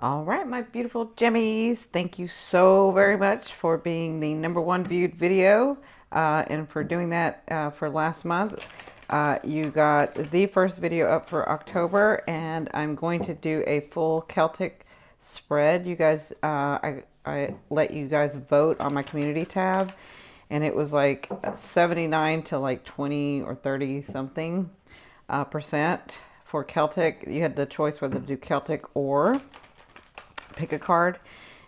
All right, my beautiful Jemmies. Thank you so very much for being the #1 viewed video and for doing that for last month. You got the first video up for October, and I'm going to do a full Celtic spread. You guys, I let you guys vote on my community tab, and it was like 79 to like 20 or 30 something percent for Celtic. You had the choice whether to do Celtic or pick a card,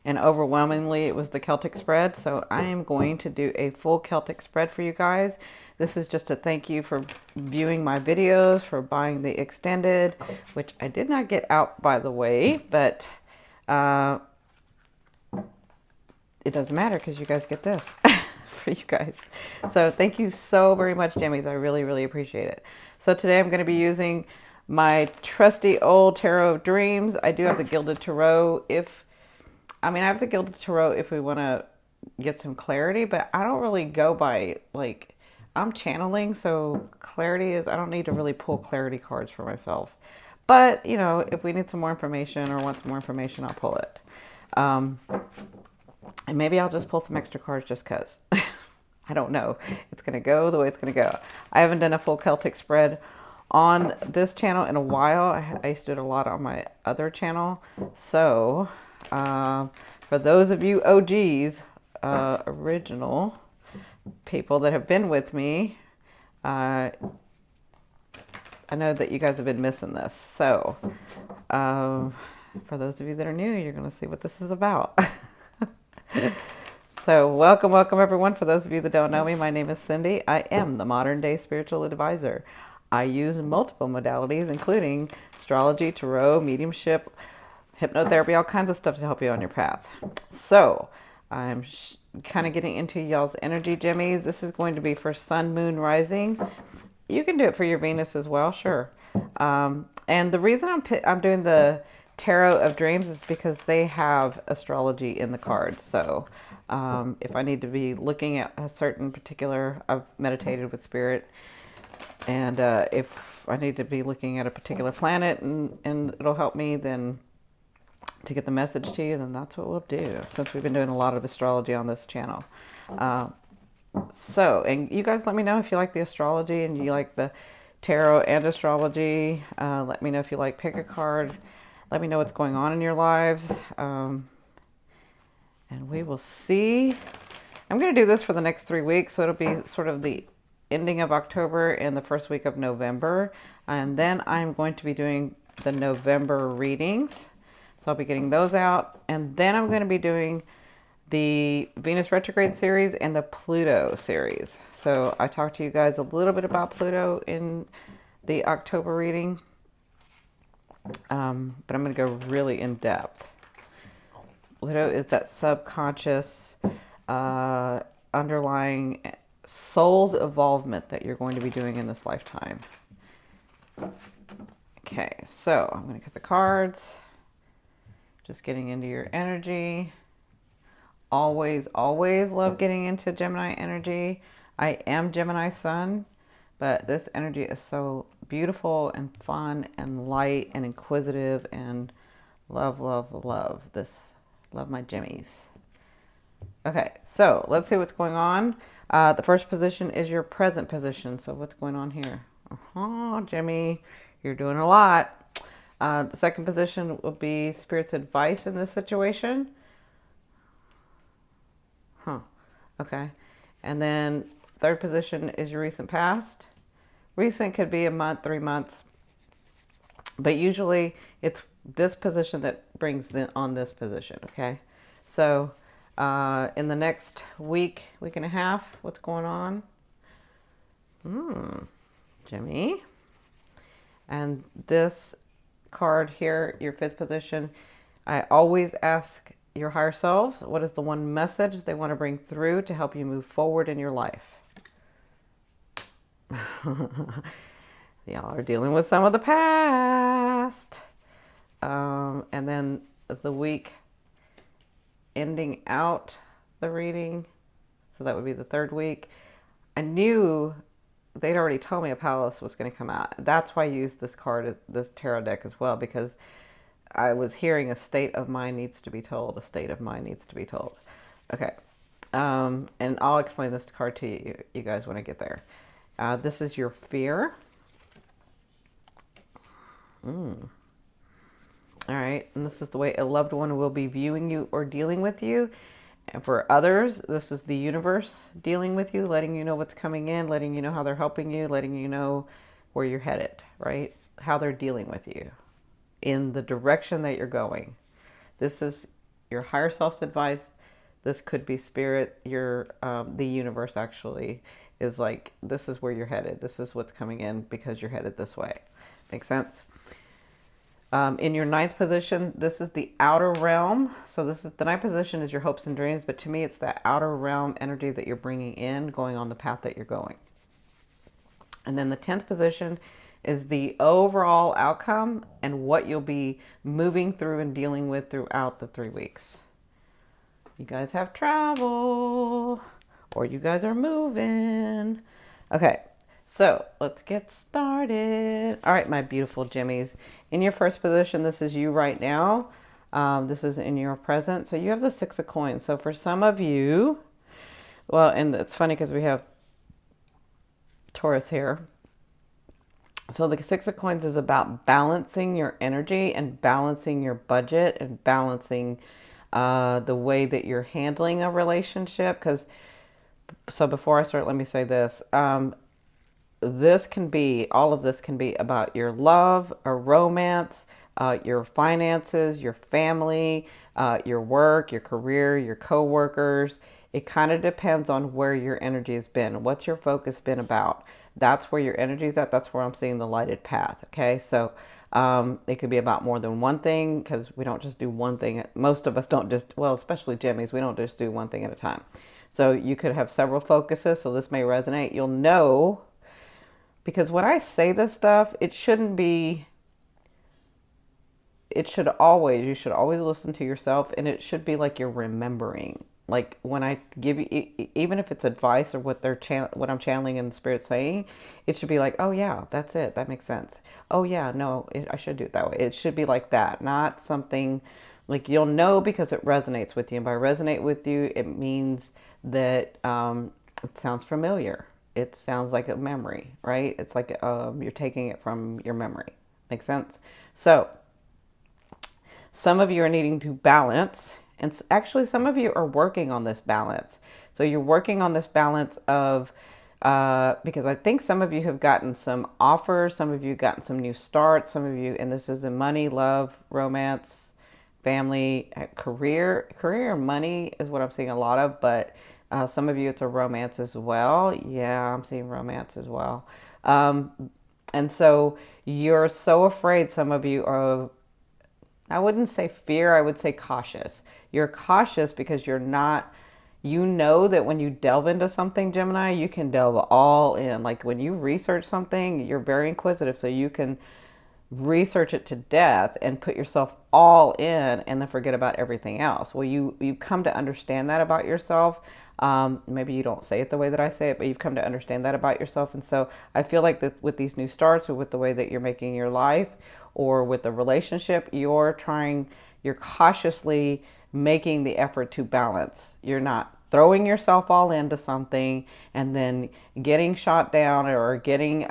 and overwhelmingly it was the Celtic spread. So I am going to do a full Celtic spread for you guys. This is just a thank you for viewing my videos, for buying the extended, which I did not get out, by the way, but it doesn't matter because you guys get this for you guys. So thank you so very much, Jammies. I really appreciate it. So today I'm going to be using my trusty old Tarot of Dreams. I do have the Gilded Tarot I have the Gilded Tarot if we want to get some clarity, but I don't really go by, like, I'm channeling, so clarity is, I don't need to really pull clarity cards for myself. But, you know, if we need some more information or want some more information, I'll pull it. And maybe I'll just pull some extra cards just because. I don't know. It's going to go the way it's going to go. I haven't done a full Celtic spread on this channel in a while. I used to do it a lot on my other channel. So, for those of you OGs, original people that have been with me, I know that you guys have been missing this. So, for those of you that are new, you're going to see what this is about. So welcome everyone. For those of you that don't know me, my name is Cindy. I am the modern day spiritual advisor. I use multiple modalities, including astrology, tarot, mediumship, hypnotherapy, all kinds of stuff to help you on your path. So I'm kind of getting into y'all's energy, Jimmies. This is going to be for Sun, Moon, Rising. You can do it for your Venus as well, sure. And the reason I'm doing the Tarot of Dreams is because they have astrology in the card. So if I need to be looking at a certain particular, I've meditated with spirit, and if I need to be looking at a particular planet and it'll help me then to get the message to you, then that's what we'll do, since we've been doing a lot of astrology on this channel. And you guys let me know if you like the astrology and you like the tarot and astrology. Let me know if you like pick a card. Let me know what's going on in your lives. And we will see. I'm going to do this for the next 3 weeks. So it'll be sort of the ending of October and the first week of November. And then I'm going to be doing the November readings. So I'll be getting those out. And then I'm going to be doing the Venus retrograde series and the Pluto series. So I talked to you guys a little bit about Pluto in the October reading. But I'm going to go really in depth. Pluto is that subconscious, underlying soul's evolvement that you're going to be doing in this lifetime. Okay, so I'm going to get the cards. Just getting into your energy. Always love getting into Gemini energy. I am Gemini Sun, but this energy is so beautiful and fun and light and inquisitive and love this. Love my Jimmies. Okay, so let's see what's going on. The first position is your present position. So what's going on here? Jimmy, you're doing a lot. The second position will be Spirit's advice in this situation. Okay. And then third position is your recent past. Recent could be a month, 3 months. But usually it's this position that brings on this position, okay? So in the next week and a half, what's going on? Jimmy. And this card here, your fifth position, I always ask your higher selves, what is the one message they want to bring through to help you move forward in your life? Y'all are dealing with some of the past. And then the week ending out the reading, so that would be the third week. I knew they'd already told me a palace was going to come out. That's why I used this card, this tarot deck as well, because I was hearing a state of mind needs to be told. A state of mind needs to be told. Okay. And I'll explain this card to you guys when I get there. This is your fear. All right. And this is the way a loved one will be viewing you or dealing with you. And for others, this is the universe dealing with you, letting you know what's coming in, letting you know how they're helping you, letting you know where you're headed, right? How they're dealing with you in the direction that you're going. This is your higher self's advice. This could be spirit. The universe actually is like, this is where you're headed. This is what's coming in because you're headed this way. Make sense? In your ninth position, this is the outer realm. So this is the ninth position is your hopes and dreams, but to me, it's that outer realm energy that you're bringing in, going on the path that you're going. And then the 10th position is the overall outcome and what you'll be moving through and dealing with throughout the 3 weeks. You guys have travel, or you guys are moving. Okay. So let's get started. All right, my beautiful Jimmies. In your first position, this is you right now. This is in your present. So you have the 6 of coins. So for some of you, well, and it's funny because we have Taurus here. So the 6 of coins is about balancing your energy and balancing your budget and balancing the way that you're handling a relationship. So before I start, let me say this. All of this can be about your love or romance, your finances, your family, your work, your career, your co-workers. It kind of depends on where your energy has been. What's your focus been about? That's where your energy is at. That's where I'm seeing the lighted path. Okay. So, it could be about more than one thing because we don't just do one thing. Most of us don't especially Jimmy's, we don't just do one thing at a time. So you could have several focuses. So this may resonate. You'll know. Because when I say this stuff, you should always listen to yourself, and it should be like you're remembering. Like when I give you, even if it's advice or what I'm channeling in the spirit saying, it should be like, oh yeah, that's it. That makes sense. Oh yeah, no, I should do it that way. It should be like that, not something like you'll know because it resonates with you. And by resonate with you, it means that it sounds familiar. It sounds like a memory, right? It's like you're taking it from your memory. Makes sense? So some of you are needing to balance. And actually, some of you are working on this balance. So you're working on this balance of, because I think some of you have gotten some offers. Some of you have gotten some new starts. Some of you, and this is in money, love, romance, family, career. Career and money is what I'm seeing a lot of, but some of you, it's a romance as well. Yeah, I'm seeing romance as well. And so you're so afraid, some of you are, I wouldn't say fear, I would say cautious. You're cautious because you're not, you know that when you delve into something, Gemini, you can delve all in. Like when you research something, you're very inquisitive, so you can research it to death and put yourself all in and then forget about everything else. Well, you come to understand that about yourself. Maybe you don't say it the way that I say it, but you've come to understand that about yourself. And so I feel like that with these new starts or with the way that you're making your life or with the relationship, you're cautiously making the effort to balance. You're not throwing yourself all into something and then getting shot down or getting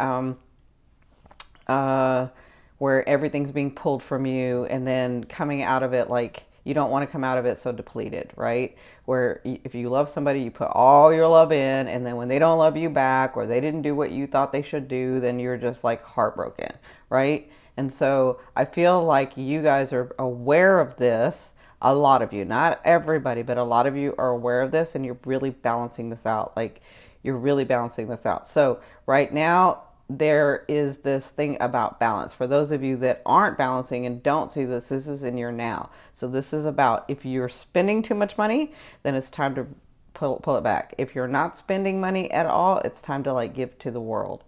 where everything's being pulled from you and then coming out of it like you don't want to come out of it so depleted, right? Where if you love somebody, you put all your love in, and then when they don't love you back or they didn't do what you thought they should do, then you're just like heartbroken, right? And so I feel like you guys are aware of this. A lot of you, not everybody, but a lot of you are aware of this, and you're really balancing this out. Like you're really balancing this out. So right now, there is this thing about balance. For those of you that aren't balancing and don't see this, this is in your now. So this is about if you're spending too much money, then it's time to pull it back. If you're not spending money at all, it's time to like give to the world,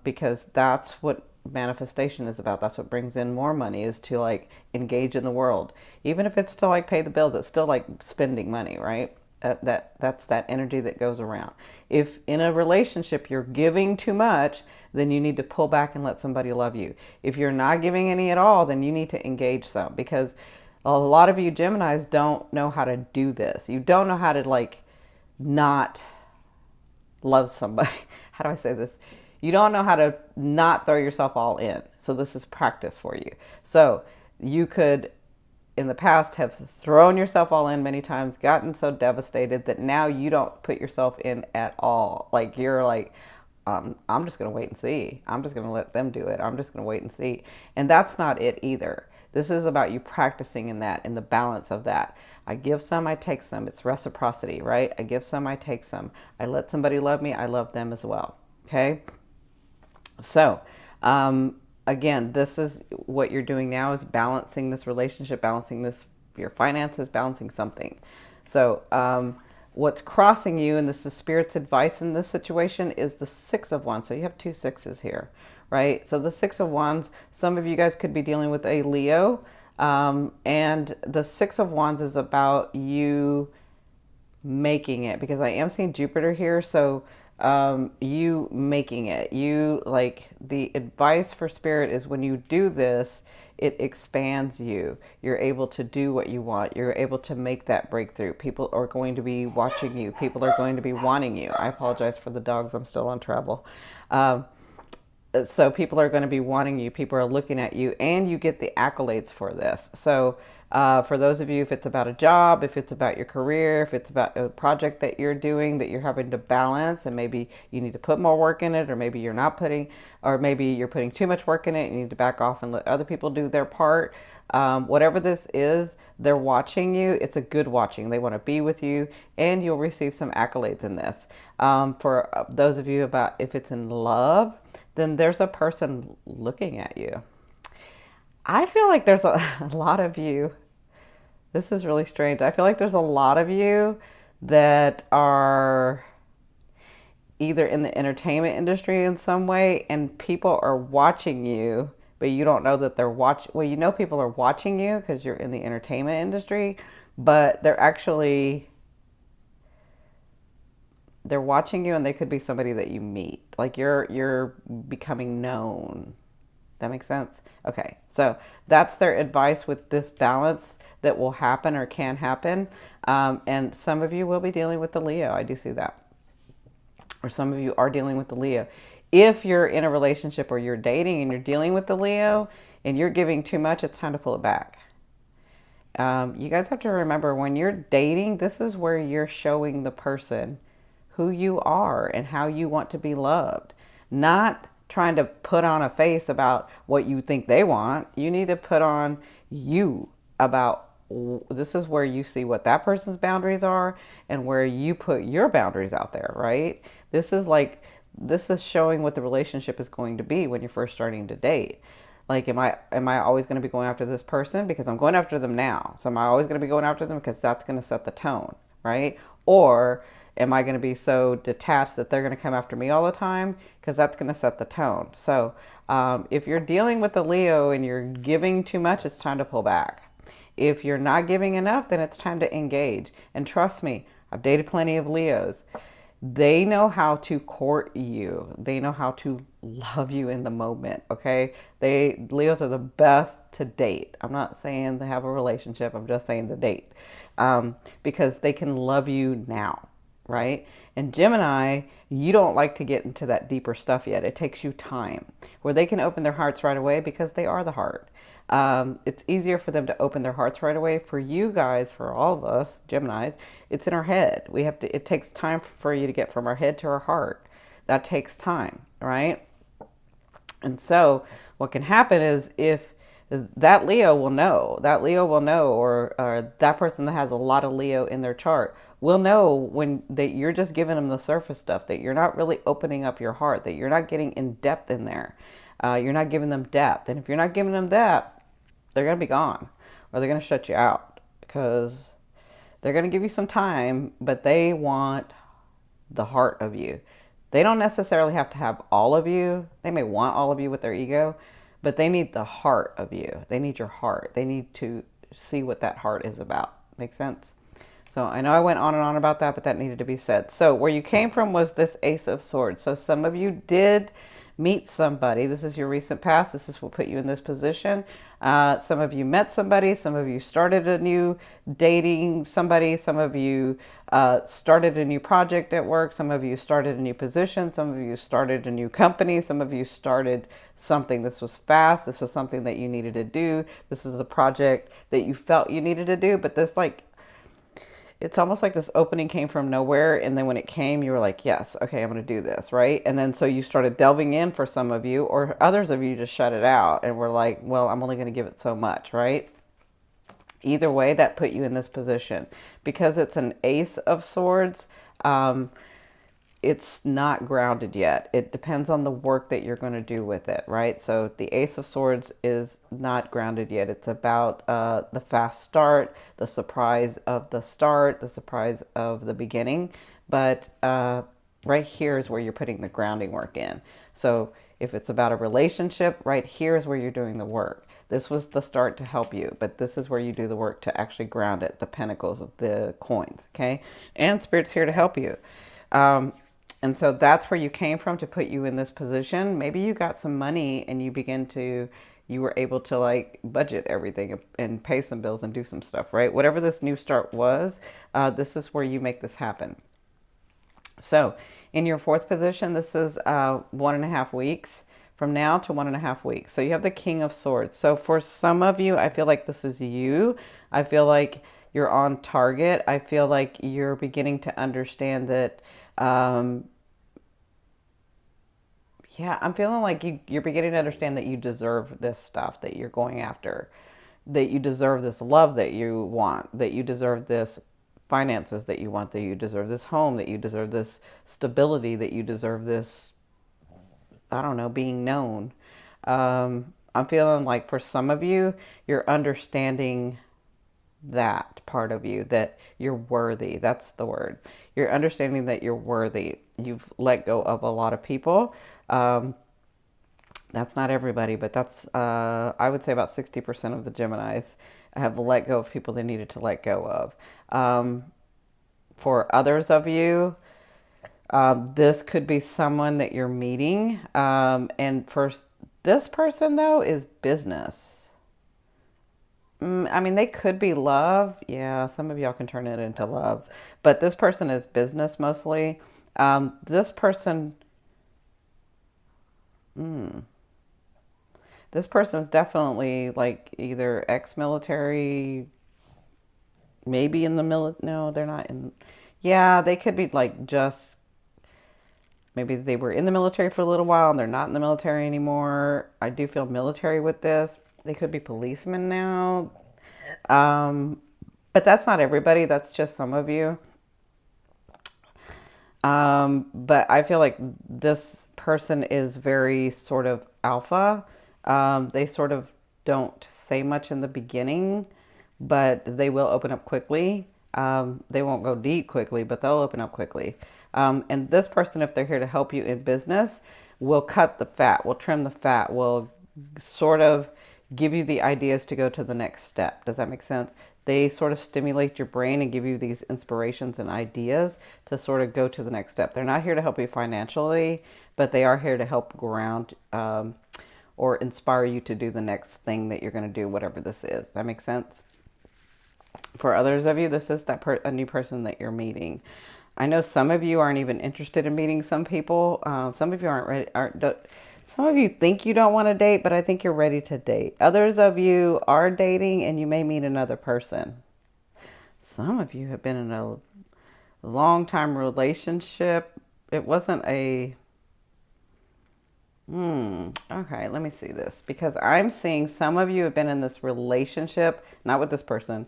because that's what manifestation is about. That's what brings in more money, is to like engage in the world. Even if it's to like pay the bills, it's still like spending money, right? That's that energy that goes around. If in a relationship you're giving too much, then you need to pull back and let somebody love you. If you're not giving any at all, then you need to engage some, because a lot of you Geminis don't know how to do this. You don't know how to like not love somebody. How do I say this? You don't know how to not throw yourself all in. So this is practice for you. So you could, in the past, have thrown yourself all in many times, gotten so devastated that now you don't put yourself in at all. Like you're like, I'm just going to wait and see. I'm just going to let them do it. I'm just going to wait and see. And that's not it either. This is about you practicing in that, in the balance of that. I give some, I take some. It's reciprocity, right? I give some, I take some. I let somebody love me, I love them as well. Okay? So, again, this is what you're doing now, is balancing this relationship, balancing this, your finances, balancing something. So, what's crossing you, and this is Spirit's advice in this situation, is the Six of Wands. So you have two sixes here, right? So the Six of Wands, some of you guys could be dealing with a Leo, and the Six of Wands is about you making it, because I am seeing Jupiter here. So you making it, you like, the advice for Spirit is when you do this, it expands you. You're able to do what you want. You're able to make that breakthrough. People are going to be watching you. People are going to be wanting you. I apologize for the dogs. I'm still on travel. So people are going to be wanting you. People are looking at you, and you get the accolades for this. So for those of you, if it's about a job, if it's about your career, if it's about a project that you're doing that you're having to balance, and maybe you need to put more work in it, or maybe you're not putting, or maybe you're putting too much work in it, you need to back off and let other people do their part. Whatever this is, they're watching you. It's a good watching. They want to be with you, and you'll receive some accolades in this. For those of you about, if it's in love, then there's a person looking at you. I feel like there's a lot of you. This is really strange. I feel like there's a lot of you that are either in the entertainment industry in some way, and people are watching you, but you don't know that they're watching. Well, you know people are watching you because you're in the entertainment industry, but they're watching you, and they could be somebody that you meet. Like you're becoming known. That makes sense? Okay, so that's their advice with this balance that will happen or can happen. And some of you will be dealing with the Leo. I do see that. Or some of you are dealing with the Leo. If you're in a relationship or you're dating and you're dealing with the Leo and you're giving too much, it's time to pull it back. You guys have to remember, when you're dating, this is where you're showing the person who you are and how you want to be loved. Not trying to put on a face about what you think they want. You need to put on you about, this is where you see what that person's boundaries are and where you put your boundaries out there, right? This is showing what the relationship is going to be when you're first starting to date. Like, am I always going to be going after this person because I'm going after them now? So am I always going to be going after them because that's going to set the tone, right? Or am I going to be so detached that they're going to come after me all the time? Because that's going to set the tone. So if you're dealing with the Leo and you're giving too much, it's time to pull back. If you're not giving enough, then it's time to engage. And trust me, I've dated plenty of Leos. They know how to court you. They know how to love you in the moment, okay? Leos are the best to date. I'm not saying to have a relationship. I'm just saying to date. Because they can love you now. Right? And Gemini, you don't like to get into that deeper stuff yet. It takes you time. Where they can open their hearts right away because they are the heart. It's easier for them to open their hearts right away. For you guys, for all of us, Geminis, it's in our head. It takes time for you to get from our head to our heart. That takes time, right? And so what can happen is, if that Leo will know, or that person that has a lot of Leo in their chart will know when that you're just giving them the surface stuff, that you're not really opening up your heart, that you're not getting in depth in there. You're not giving them depth. And if you're not giving them depth, they're going to be gone, or they're going to shut you out, because they're going to give you some time, but they want the heart of you. They don't necessarily have to have all of you. They may want all of you with their ego, but they need the heart of you. They need your heart. They need to see what that heart is about. Make sense? So I know I went on and on about that, but that needed to be said. So where you came from was this Ace of Swords. So some of you did meet somebody. This is your recent past. This is what put you in this position. Some of you met somebody. Some of you started a new dating somebody. Some of you started a new project at work. Some of you started a new position. Some of you started a new company. Some of you started something. This was fast. This was something that you needed to do. This was a project that you felt you needed to do. But this, like, it's almost like this opening came from nowhere, and then when it came, you were like, yes, okay, I'm going to do this, right? And then so you started delving in for some of you, or others of you just shut it out and were like, well, I'm only going to give it so much, right? Either way, that put you in this position. Because it's an Ace of Swords, it's not grounded yet. It depends on the work that you're going to do with it, right? So the Ace of Swords is not grounded yet. It's about the fast start, the surprise of the start, the surprise of the beginning. But right here is where you're putting the grounding work in. So if it's about a relationship, right here is where you're doing the work. This was the start to help you, but this is where you do the work to actually ground it, the pentacles, the coins, okay? And Spirit's here to help you. And so that's where you came from to put you in this position. Maybe you got some money and you were able to like budget everything and pay some bills and do some stuff, right? Whatever this new start was, this is where you make this happen. So in your fourth position, this is 1.5 weeks from now to 1.5 weeks. So you have the King of Swords. So for some of you, I feel like this is you. I feel like you're on target. I feel like you're beginning to understand that, yeah, I'm feeling like you're beginning to understand that you deserve this stuff that you're going after, that you deserve this love that you want, that you deserve this finances that you want, that you deserve this home, that you deserve this stability, that you deserve this, I don't know, being known. I'm feeling like for some of you, you're understanding that part of you, that you're worthy. That's the word. You're understanding that you're worthy. You've let go of a lot of people. That's not everybody, but that's, I would say about 60% of the Geminis have let go of people they needed to let go of. For others of you, this could be someone that you're meeting. And for this person, though, is business. I mean, they could be love. Yeah, some of y'all can turn it into love. But this person is business mostly. This person... This person's definitely like either ex-military, maybe in the military. No, they're not in. Yeah, they could be like just, maybe they were in the military for a little while and they're not in the military anymore. I do feel military with this. They could be policemen now. But that's not everybody. That's just some of you. But I feel like this person is very sort of alpha. They sort of don't say much in the beginning, but they will open up quickly. They won't go deep quickly, but they'll open up quickly. And this person, if they're here to help you in business, will cut the fat, will trim the fat, will sort of give you the ideas to go to the next step. Does that make sense? They sort of stimulate your brain and give you these inspirations and ideas to sort of go to the next step. They're not here to help you financially, but they are here to help ground or inspire you to do the next thing that you're going to do, whatever this is. That makes sense? For others of you, this is a new person that you're meeting. I know some of you aren't even interested in meeting some people. Some of you aren't ready. Some of you think you don't want to date, but I think you're ready to date. Others of you are dating and you may meet another person. Some of you have been in a long-time relationship. It wasn't a... Okay, let me see this. Because I'm seeing some of you have been in this relationship, not with this person,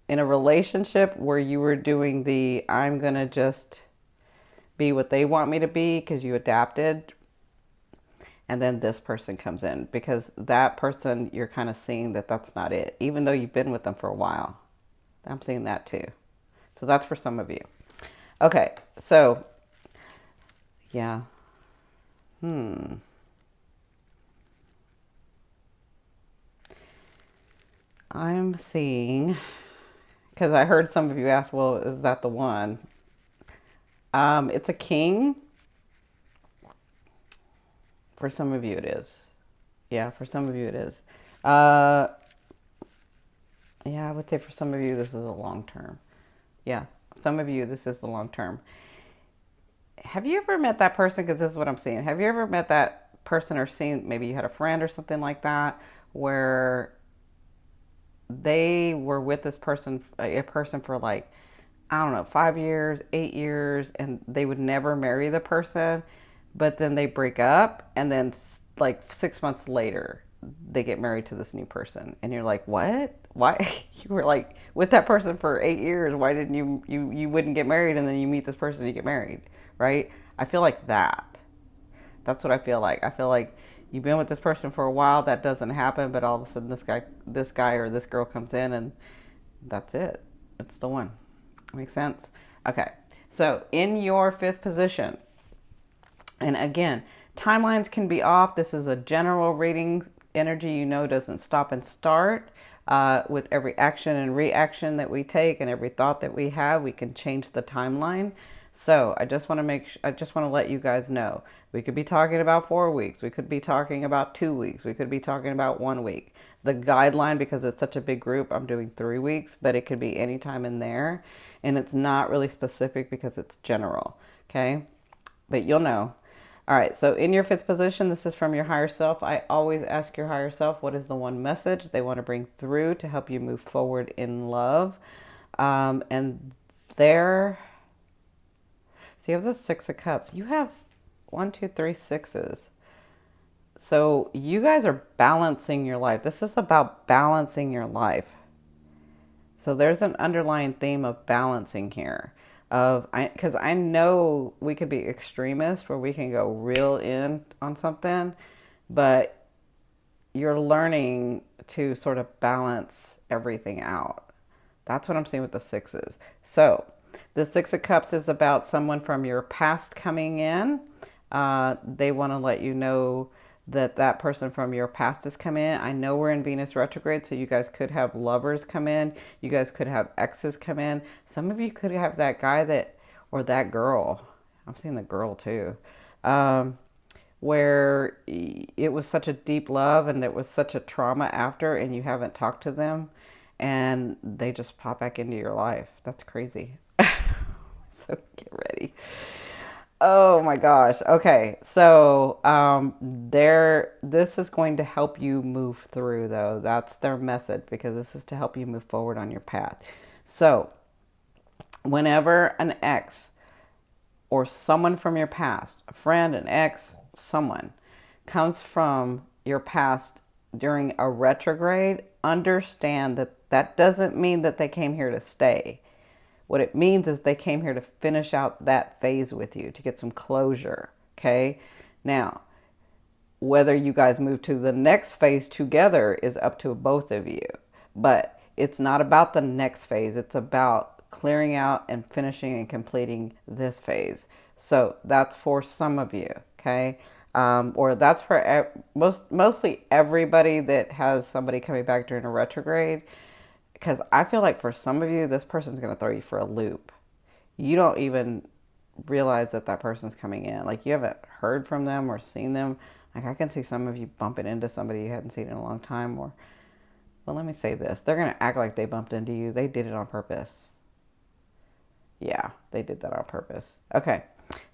in a relationship where you were doing the, I'm going to just be what they want me to be because you adapted. And then this person comes in because that person, you're kind of seeing that that's not it, even though you've been with them for a while. I'm seeing that too. So that's for some of you. Okay, so yeah. I'm seeing, because I heard some of you ask, well, is that the one? It's a king. For some of you it is. Yeah, for some of you it is. Uh, yeah, I would say for some of you this is a long term. Yeah, some of you this is the long term. Have you ever met that person? Because this is what I'm seeing. Have you ever met that person or seen, maybe you had a friend or something like that, where they were with this person, a person for like, I don't know, 5 years, 8 years, and they would never marry the person, but then they break up, and then like 6 months later, they get married to this new person, and you're like, what? Why? You were like with that person for 8 years. Why didn't you wouldn't get married, and then you meet this person and you get married, right? I feel like that. That's what I feel like. I feel like you've been with this person for a while, that doesn't happen, but all of a sudden this guy or this girl comes in, and that's it. It's the one. Makes sense? Okay. So in your fifth position, and again, timelines can be off. This is a general reading. Energy, doesn't stop and start. With every action and reaction that we take and every thought that we have, we can change the timeline. So I just want to let you guys know, we could be talking about 4 weeks. We could be talking about 2 weeks. We could be talking about 1 week. The guideline, because it's such a big group, I'm doing 3 weeks, but it could be any time in there. And it's not really specific because it's general. Okay. But you'll know. All right, so in your fifth position, this is from your higher self. I always ask your higher self, what is the one message they want to bring through to help you move forward in love? And there, so you have the Six of Cups. You have 1, 2, 3 sixes. So you guys are balancing your life. This is about balancing your life. So there's an underlying theme of balancing here. Because I know we could be extremists where we can go real in on something, but you're learning to sort of balance everything out. That's what I'm seeing with the sixes. So the Six of Cups is about someone from your past coming in. They want to let you know that person from your past has come in. I know we're in Venus retrograde, so you guys could have lovers come in. You guys could have exes come in. Some of you could have that guy or that girl. I'm seeing the girl too. Where it was such a deep love and there was such a trauma after, and you haven't talked to them, and they just pop back into your life. That's crazy. So get ready. Oh my gosh. Okay. So, this is going to help you move through, though. That's their message, because this is to help you move forward on your path. So whenever an ex or someone from your past, a friend, an ex, someone comes from your past during a retrograde, understand that that doesn't mean that they came here to stay. What it means is they came here to finish out that phase with you, to get some closure, okay? Now, whether you guys move to the next phase together is up to both of you. But it's not about the next phase. It's about clearing out and finishing and completing this phase. So that's for some of you, okay? Or that's for mostly everybody that has somebody coming back during a retrograde. Because I feel like for some of you, this person's going to throw you for a loop. You don't even realize that person's coming in. Like, you haven't heard from them or seen them. Like, I can see some of you bumping into somebody you hadn't seen in a long time. Or, well, let me say this. They're going to act like they bumped into you. They did it on purpose. Yeah, they did that on purpose. Okay,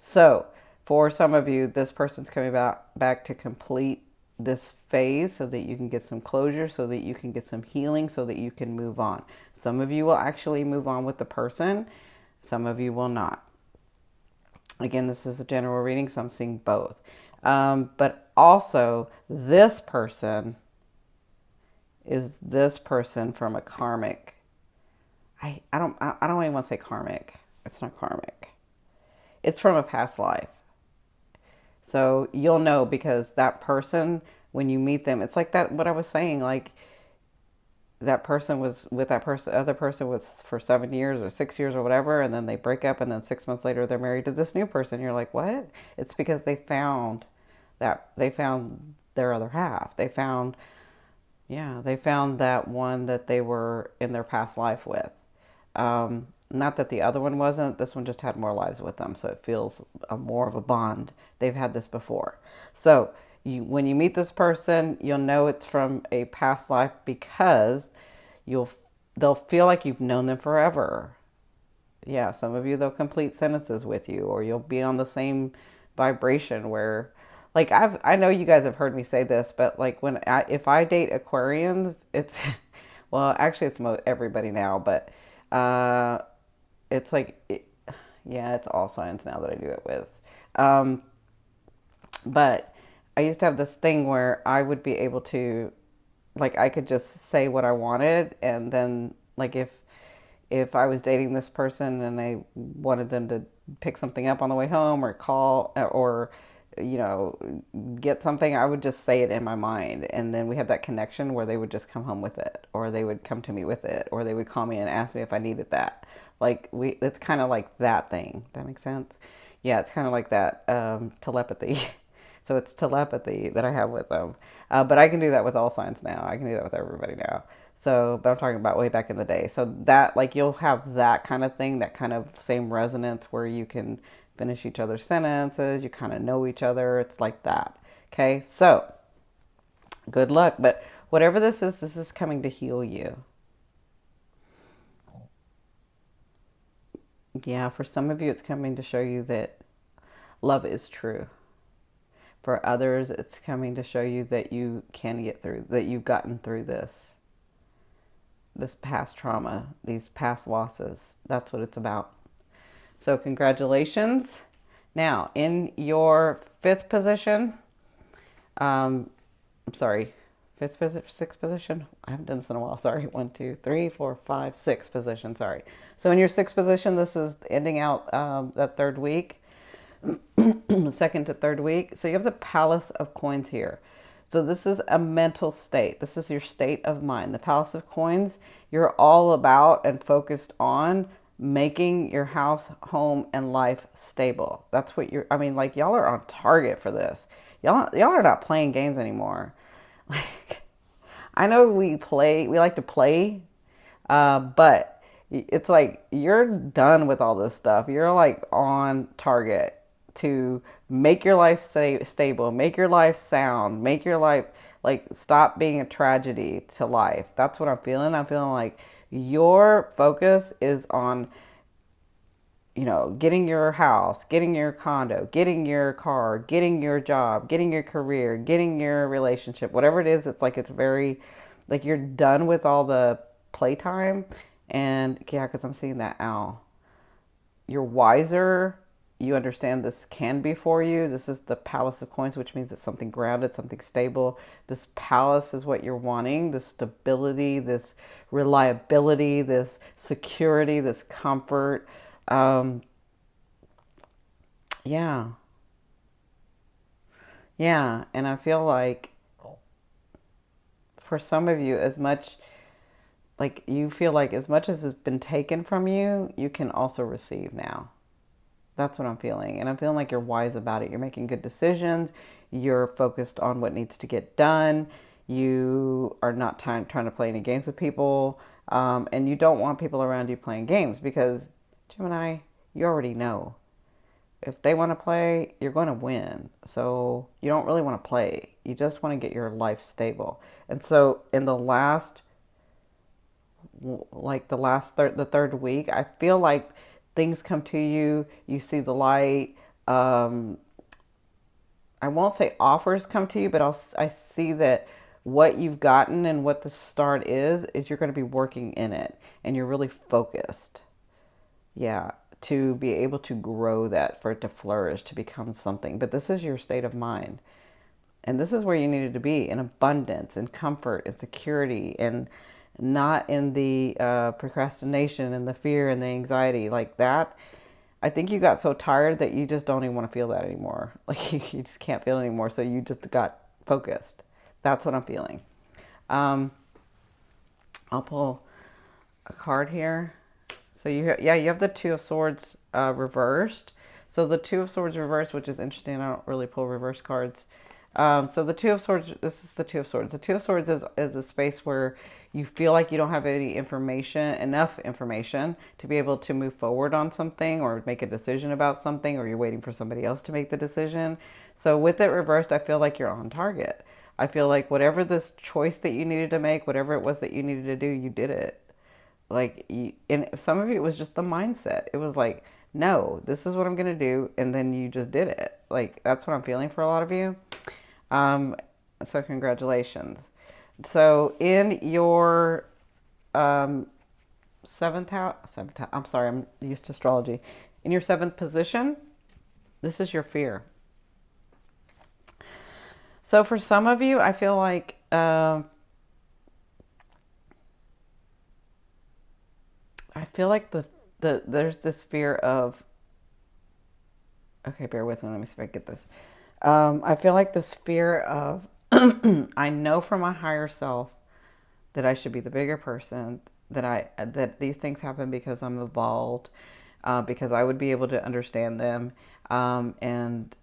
so for some of you, this person's coming back to complete this phase so that you can get some closure, so that you can get some healing, so that you can move on. Some of you will actually move on with the person. Some of you will not. Again, this is a general reading, so I'm seeing both. But also, this person is this person from a karmic. I don't even want to say karmic. It's not karmic. It's from a past life. So you'll know, because that person, when you meet them, it's like that, what I was saying, like that person was with that person, other person was for 7 years or 6 years or whatever, and then they break up, and then 6 months later they're married to this new person. You're like, what? It's because they found their other half. They found that one that they were in their past life with. Not that the other one wasn't. This one just had more lives with them, so it feels more of a bond. They've had this before. So when you meet this person, you'll know it's from a past life because they'll feel like you've known them forever. Yeah, some of you, they'll complete sentences with you, or you'll be on the same vibration where, like, I know you guys have heard me say this, but like if I date Aquarians, it's well, actually it's everybody now, but it's like yeah, it's all signs now that I do it with. But I used to have this thing where I would be able to, like, I could just say what I wanted, and then like if I was dating this person and I wanted them to pick something up on the way home or call or get something, I would just say it in my mind, and then we had that connection where they would just come home with it, or they would come to me with it, or they would call me and ask me if I needed that. Like it's kind of like that thing. That makes sense? Yeah, it's kind of like that telepathy. So it's telepathy that I have with them. But I can do that with all signs now. I can do that with everybody now. So, but I'm talking about way back in the day. So that, like, you'll have that kind of thing, that kind of same resonance where you can finish each other's sentences. You kind of know each other. It's like that. Okay. So good luck. But whatever this is coming to heal you. Yeah. For some of you, it's coming to show you that love is true. For others, it's coming to show you that you can get through, that you've gotten through this past trauma, these past losses. That's what it's about. So congratulations. Now, in your fifth position, sixth position. I haven't done this in a while. Sorry. 1, 2, 3, 4, 5, 6 position. Sorry. So in your sixth position, this is ending out that third week. Second to third week. So you have the Palace of Coins here. So this is a mental state. This is your state of mind. The Palace of Coins, you're all about and focused on making your house, home, and life stable. That's what I mean, like, y'all are on target for this. Y'all are not playing games anymore. Like, I know we like to play, but it's like you're done with all this stuff. You're like on target to make your life stable, make your life sound, make your life, like, stop being a tragedy to life. That's what I'm feeling. I'm feeling like your focus is on, getting your house, getting your condo, getting your car, getting your job, getting your career, getting your relationship, whatever it is. It's like, it's very, like, you're done with all the playtime. And yeah, because I'm seeing that owl. You're wiser. You understand this can be for you. This is the Palace of Coins, which means it's something grounded, something stable. This palace is what you're wanting, this stability, this reliability, this security, this comfort. Yeah. Yeah. And I feel like for some of you, as much, like, you feel like as much as has been taken from you, you can also receive now. That's what I'm feeling. And I'm feeling like you're wise about it. You're making good decisions. You're focused on what needs to get done. You are not trying to play any games with people. And you don't want people around you playing games because, Gemini, you already know. If they want to play, you're going to win. So you don't really want to play. You just want to get your life stable. And so in the third week, I feel like things come to you, you see the light. I won't say offers come to you, but I see that what you've gotten and what the start is you're going to be working in it, and you're really focused. Yeah, to be able to grow that, for it to flourish, to become something. But this is your state of mind. And this is where you needed to be, in abundance and comfort and security, and not in the procrastination and the fear and the anxiety like that. I think you got so tired that you just don't even want to feel that anymore. Like, you just can't feel it anymore. So you just got focused. That's what I'm feeling. I'll pull a card here. So you have the Two of Swords reversed. So the Two of Swords reversed, which is interesting. I don't really pull reverse cards. So the Two of Swords, this is the Two of Swords. The Two of Swords is a space where you feel like you don't have any information, enough information to be able to move forward on something or make a decision about something, or you're waiting for somebody else to make the decision. So with it reversed, I feel like you're on target. I feel like whatever this choice that you needed to make, whatever it was that you needed to do, you did it. Like, and some of it was just the mindset. It was like, no, this is what I'm going to do. And then you just did it. Like, that's what I'm feeling for a lot of you. So congratulations. So in your seventh house, I'm sorry, I'm used to astrology. In your seventh position, this is your fear. So for some of you, I feel like there's this fear of, okay, bear with me, let me see if I get this. I feel like this fear of, I know from my higher self that I should be the bigger person, that these things happen because I'm evolved, because I would be able to understand them, and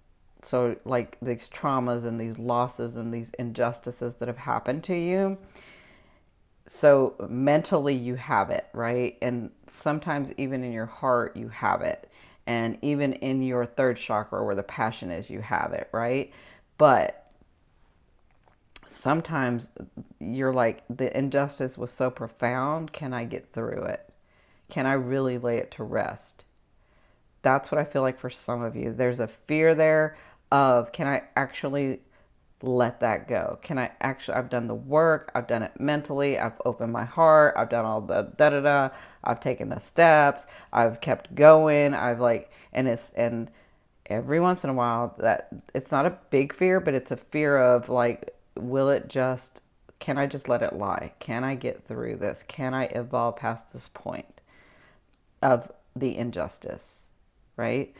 so like these traumas and these losses and these injustices that have happened to you. So mentally you have it, right? And sometimes even in your heart you have it. And even in your third chakra where the passion is, you have it, right? But sometimes you're like, the injustice was so profound, can I get through it? Can I really lay it to rest? That's what I feel like for some of you. There's a fear there of, can I actually let that go? Can I actually, I've done the work, I've done it mentally, I've opened my heart, I've done all the da-da-da, I've taken the steps, I've kept going, I've like, and every once in a while, that it's not a big fear, but it's a fear of like, will it just, can I just let it lie? Can I get through this? Can I evolve past this point of the injustice, right?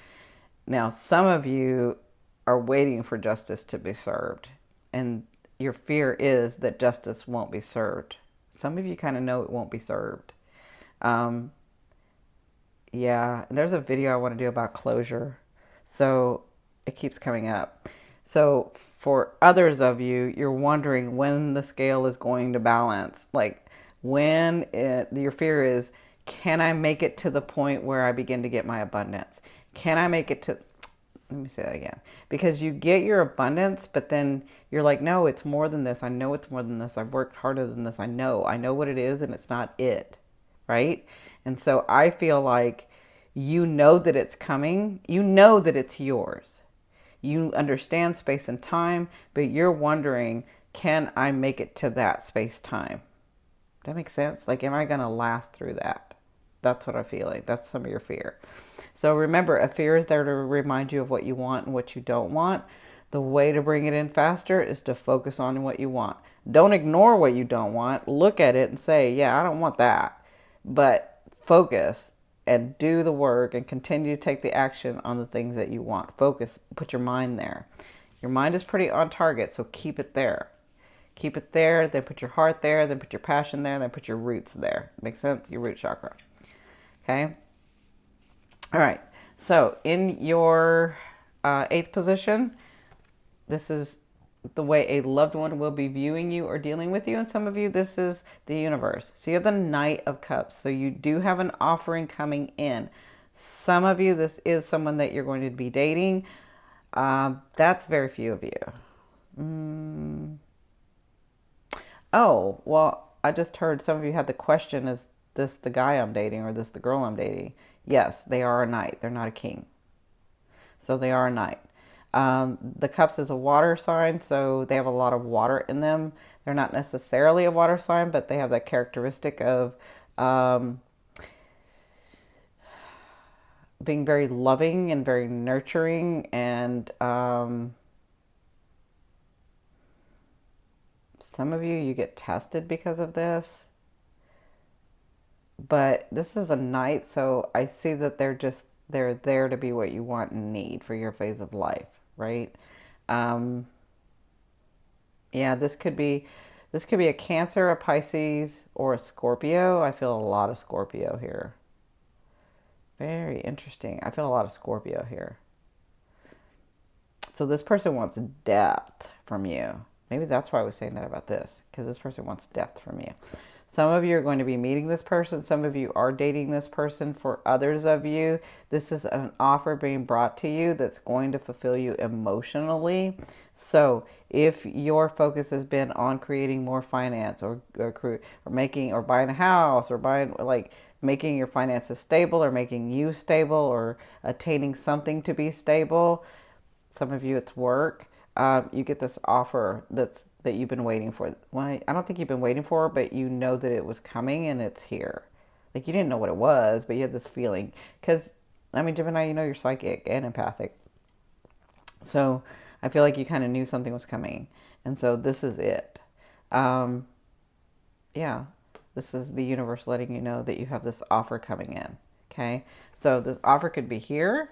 Now, some of you are waiting for justice to be served, and your fear is that justice won't be served. Some of you kind of know it won't be served. Yeah, and there's a video I want to do about closure, so it keeps coming up. So for others of you, you're wondering when the scale is going to balance. Like, your fear is, can I make it to the point where I begin to get my abundance? Can I make it to, let me say that again, because you get your abundance, but then you're like, no, it's more than this. I know it's more than this. I've worked harder than this. I know what it is, and it's not it, right? And so I feel like you know that it's coming. You know that it's yours. You understand space and time, but you're wondering, can I make it to that space time? That makes sense? Like, am I going to last through that? That's what I feel like. That's some of your fear. So remember, a fear is there to remind you of what you want and what you don't want. The way to bring it in faster is to focus on what you want. Don't ignore what you don't want. Look at it and say, yeah, I don't want that. But focus and do the work and continue to take the action on the things that you want. Focus, put your mind there. Your mind is pretty on target, so keep it there. Keep it there, then put your heart there, then put your passion there, then put your roots there. Make sense? Your root chakra. Okay? All right. So in your eighth position, this is the way a loved one will be viewing you or dealing with you. And some of you, this is the universe. So you have the Knight of Cups. So you do have an offering coming in. Some of you, this is someone that you're going to be dating. That's very few of you. Oh, well, I just heard some of you had the question, is this the guy I'm dating or this the girl I'm dating? Yes, they are a knight. They're not a king. So they are a knight. The cups is a water sign, so they have a lot of water in them. They're not necessarily a water sign, but they have that characteristic of being very loving and very nurturing, and some of you get tested because of this. But this is a knight, so I see that they're there to be what you want and need for your phase of life, right? Yeah, this could be a Cancer, a Pisces, or a Scorpio. I feel a lot of Scorpio here. Very interesting. I feel a lot of Scorpio here. So this person wants depth from you. Maybe that's why I was saying that about this, because this person wants depth from you. Some of you are going to be meeting this person. Some of you are dating this person. For others of you, this is an offer being brought to you that's going to fulfill you emotionally. So if your focus has been on creating more finance or making or buying a house or buying like making your finances stable or making you stable or attaining something to be stable, some of you it's work. You get this offer that you've been waiting for. Well, I don't think you've been waiting for it, but you know that it was coming and it's here. Like you didn't know what it was, but you had this feeling. Because, I mean, Gemini, you know you're psychic and empathic. So I feel like you kind of knew something was coming. And so this is it. Yeah, this is the universe letting you know that you have this offer coming in. Okay, so this offer could be here.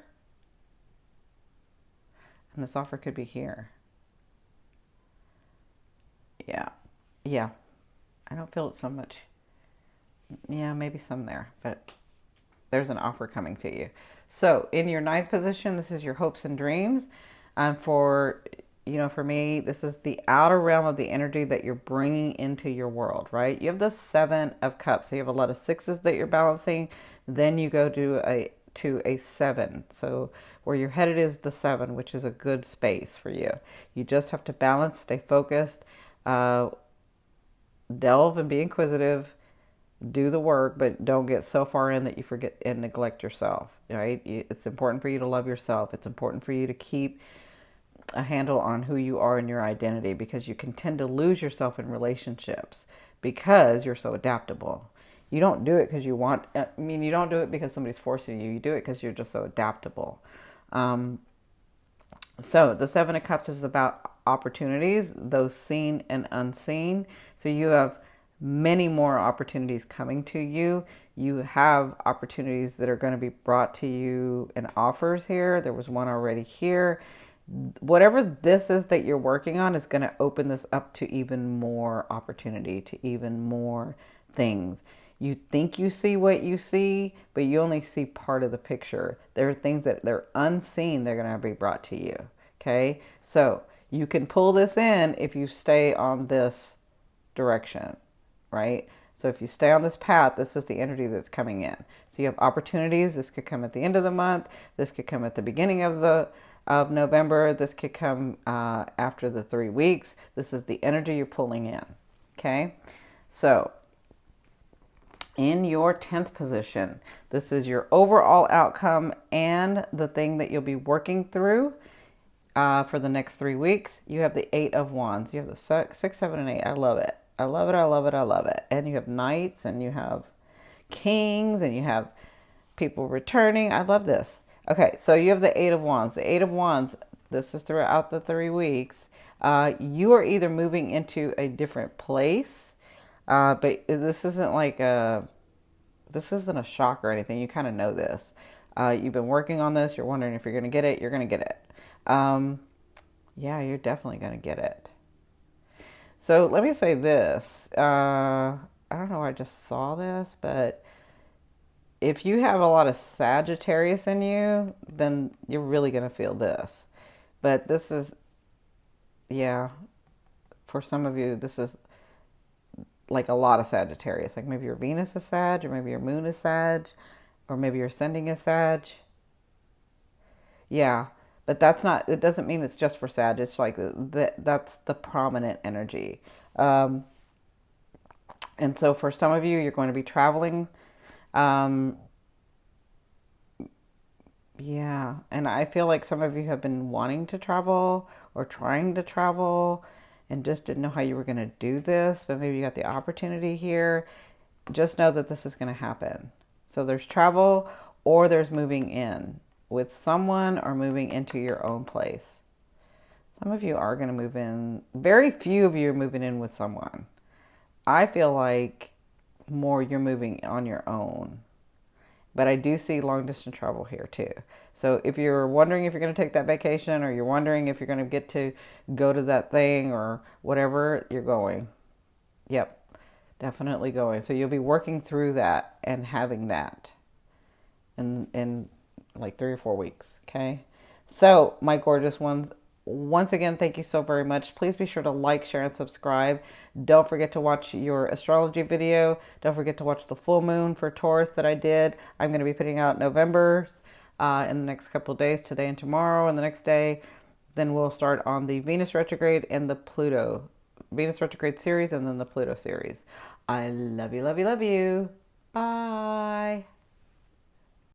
And this offer could be here. Yeah. Yeah. I don't feel it so much. Yeah, maybe some there, but there's an offer coming to you. So in your ninth position, this is your hopes and dreams. For me, this is the outer realm of the energy that you're bringing into your world, right? You have the Seven of Cups. So you have a lot of sixes that you're balancing. Then you go to a seven. So where you're headed is the seven, which is a good space for you. You just have to balance, stay focused, delve and be inquisitive, do the work, but don't get so far in that you forget and neglect yourself, right? It's important for you to love yourself. It's important for you to keep a handle on who you are and your identity, because you can tend to lose yourself in relationships because you're so adaptable. You don't do it because you want, you don't do it because somebody's forcing you. You do it because you're just so adaptable. So the Seven of Cups is about opportunities, those seen and unseen. So you have many more opportunities coming to you. You have opportunities that are going to be brought to you in offers here. There was one already here. Whatever this is that you're working on is going to open this up to even more opportunity, to even more things. You think you see what you see, but you only see part of the picture. There are things that they're unseen, they're going to be brought to you. Okay? So you can pull this in if you stay on this direction, right? So if you stay on this path, this is the energy that's coming in. So you have opportunities. This could come at the end of the month. This could come at the beginning of November. This could come after the 3 weeks. This is the energy you're pulling in. Okay? So in your 10th position, this is your overall outcome and the thing that you'll be working through for the next 3 weeks. You have the Eight of Wands. You have the 6, 7, and 8. I love it. I love it. I love it. I love it. And you have Knights, and you have Kings, and you have people returning. I love this. Okay, so you have the Eight of Wands. The Eight of Wands, this is throughout the 3 weeks. You are either moving into a different place, but this isn't like this isn't a shock or anything. You kind of know this. You've been working on this. You're wondering if you're going to get it. You're going to get it. Yeah, you're definitely going to get it. So let me say this. I don't know why I just saw this, but if you have a lot of Sagittarius in you, then you're really going to feel this. But this is, yeah, for some of you, this is like a lot of Sagittarius. Like maybe your Venus is Sag, or maybe your Moon is Sag, or maybe your Ascending is Sag. Yeah, but that's not, it doesn't mean it's just for Sag. It's like that's the prominent energy. And so for some of you, you're going to be traveling. Yeah, and I feel like some of you have been wanting to travel or trying to travel and just didn't know how you were going to do this, but maybe you got the opportunity here. Just know that this is going to happen. So there's travel, or there's moving in with someone, or moving into your own place. Some of you are going to move in. Very few of you are moving in with someone. I feel like more you're moving on your own. But I do see long distance travel here too. So if you're wondering if you're going to take that vacation, or you're wondering if you're going to get to go to that thing or whatever, you're going. Yep, definitely going. So you'll be working through that and having that in like 3 or 4 weeks. Okay. So my gorgeous ones, Once again, thank you so very much. Please be sure to like, share, and subscribe. Don't forget to watch your astrology video. Don't forget to watch the full moon for Taurus that I did. I'm going to be putting out November's in the next couple of days, today and tomorrow, and the next day. Then we'll start on the Venus retrograde and the Pluto. Venus retrograde series and then the Pluto series. I love you, love you, love you. Bye.